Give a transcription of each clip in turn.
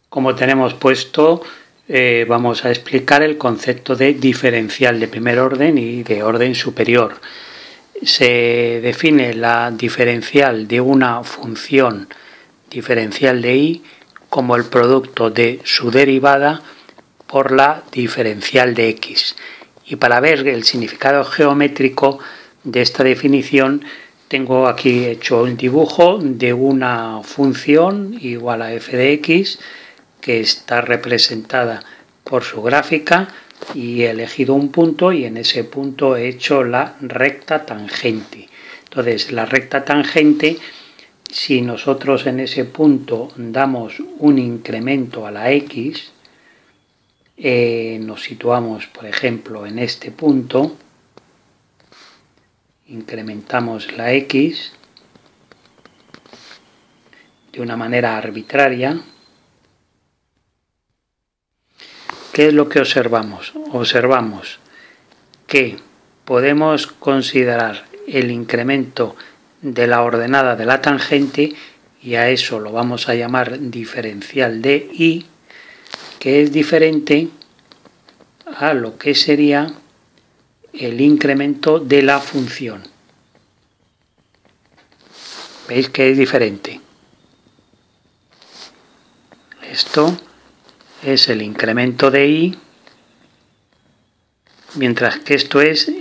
Como tenemos puesto, vamos a explicar el concepto de diferencial de primer orden y de orden superior. Se define la diferencial de una función diferencial de y como el producto de su derivada por la diferencial de x. Y para ver el significado geométrico de esta definición, tengo aquí hecho un dibujo de una función igual a f de x, que está representada por su gráfica, y he elegido un punto y en ese punto he hecho la recta tangente. Entonces, la recta tangente, si nosotros en ese punto damos un incremento a la x, nos situamos, por ejemplo, en este punto, incrementamos la x de una manera arbitraria. ¿Qué es lo que observamos? Observamos que podemos considerar el incremento de la ordenada de la tangente, y a eso lo vamos a llamar diferencial de y, que es diferente a lo que sería el incremento de la función. ¿Veis que es diferente? Esto es el incremento de y, mientras que esto es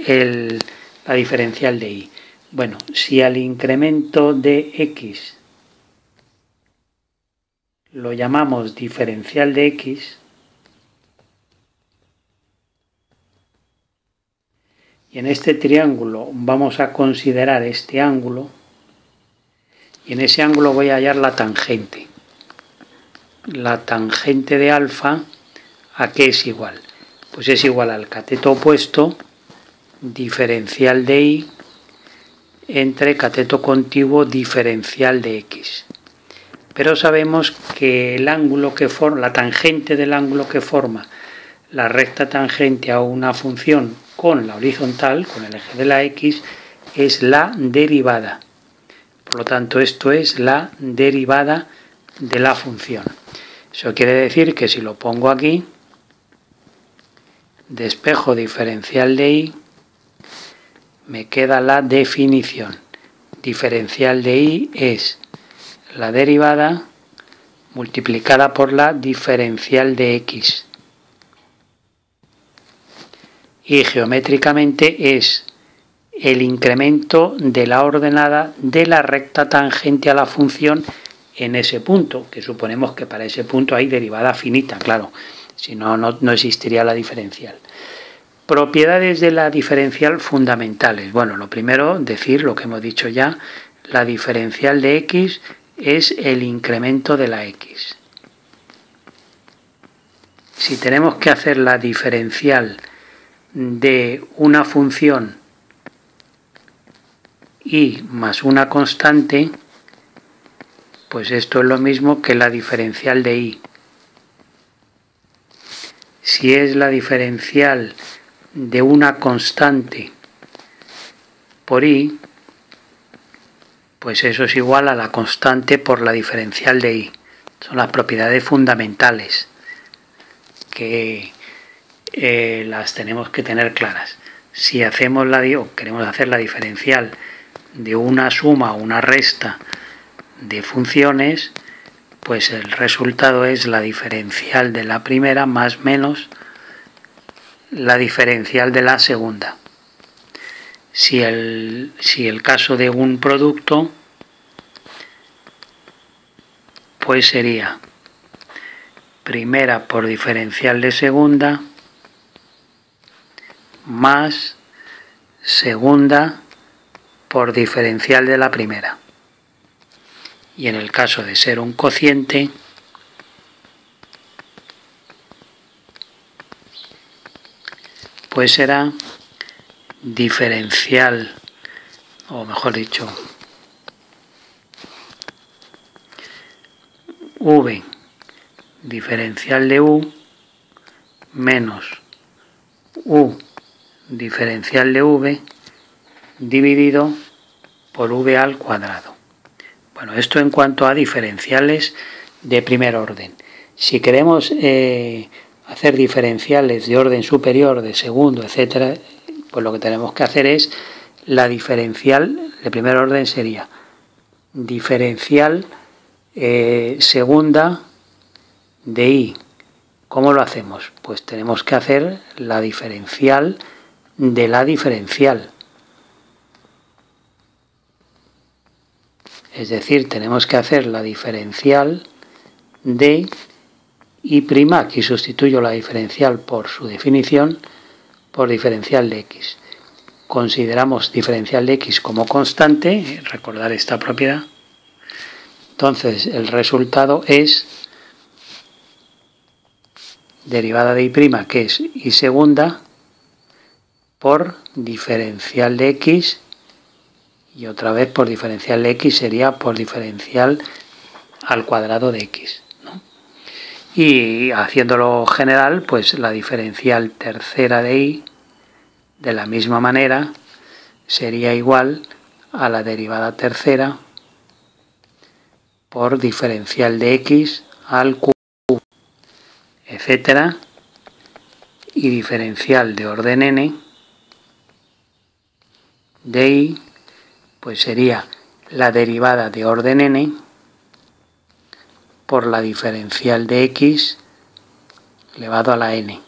la diferencial de y. Bueno, si al incremento de x lo llamamos diferencial de x, y en este triángulo vamos a considerar este ángulo, y en ese ángulo voy a hallar la tangente. La tangente de alfa, ¿a qué es igual? Pues es igual al cateto opuesto, diferencial de y, entre cateto contiguo, diferencial de x. Pero sabemos que el ángulo que forma, la tangente del ángulo que forma la recta tangente a una función con la horizontal, con el eje de la x, es la derivada. Por lo tanto, esto es la derivada de la función. Eso quiere decir que si lo pongo aquí, despejo diferencial de y, me queda la definición. Diferencial de y es la derivada multiplicada por la diferencial de x. Y geométricamente es el incremento de la ordenada de la recta tangente a la función en ese punto, que suponemos que para ese punto hay derivada finita, claro, si no, no existiría la diferencial. Propiedades de la diferencial fundamentales. Bueno, lo primero, decir lo que hemos dicho ya, la diferencial de x es el incremento de la x. Si tenemos que hacer la diferencial de una función y más una constante, pues esto es lo mismo que la diferencial de y. Si es la diferencial de una constante por y, pues eso es igual a la constante por la diferencial de y. Son las propiedades fundamentales que las tenemos que tener claras. Si hacemos queremos hacer la diferencial de una suma o una resta de funciones, pues el resultado es la diferencial de la primera más menos la diferencial de la segunda. Si el caso de un producto, pues sería primera por diferencial de segunda más segunda por diferencial de la primera. Y en el caso de ser un cociente, pues será diferencial, o mejor dicho, v diferencial de u menos u diferencial de v dividido por v al cuadrado. Bueno, esto en cuanto a diferenciales de primer orden. Si queremos hacer diferenciales de orden superior, de segundo, etcétera, pues lo que tenemos que hacer es la diferencial de primer orden sería diferencial segunda de i. ¿Cómo lo hacemos? Pues tenemos que hacer la diferencial de la diferencial. Es decir, tenemos que hacer la diferencial de i', aquí sustituyo la diferencial por su definición, por diferencial de x. Consideramos diferencial de x como constante, recordar esta propiedad. Entonces el resultado es derivada de i', que es i segunda, por diferencial de x, y otra vez por diferencial de x sería por diferencial al cuadrado de x, ¿no? Y haciéndolo general, pues la diferencial tercera de i, de la misma manera, sería igual a la derivada tercera por diferencial de x al cubo, etcétera, y diferencial de orden n de i, pues sería la derivada de orden n por la diferencial de x elevado a la n.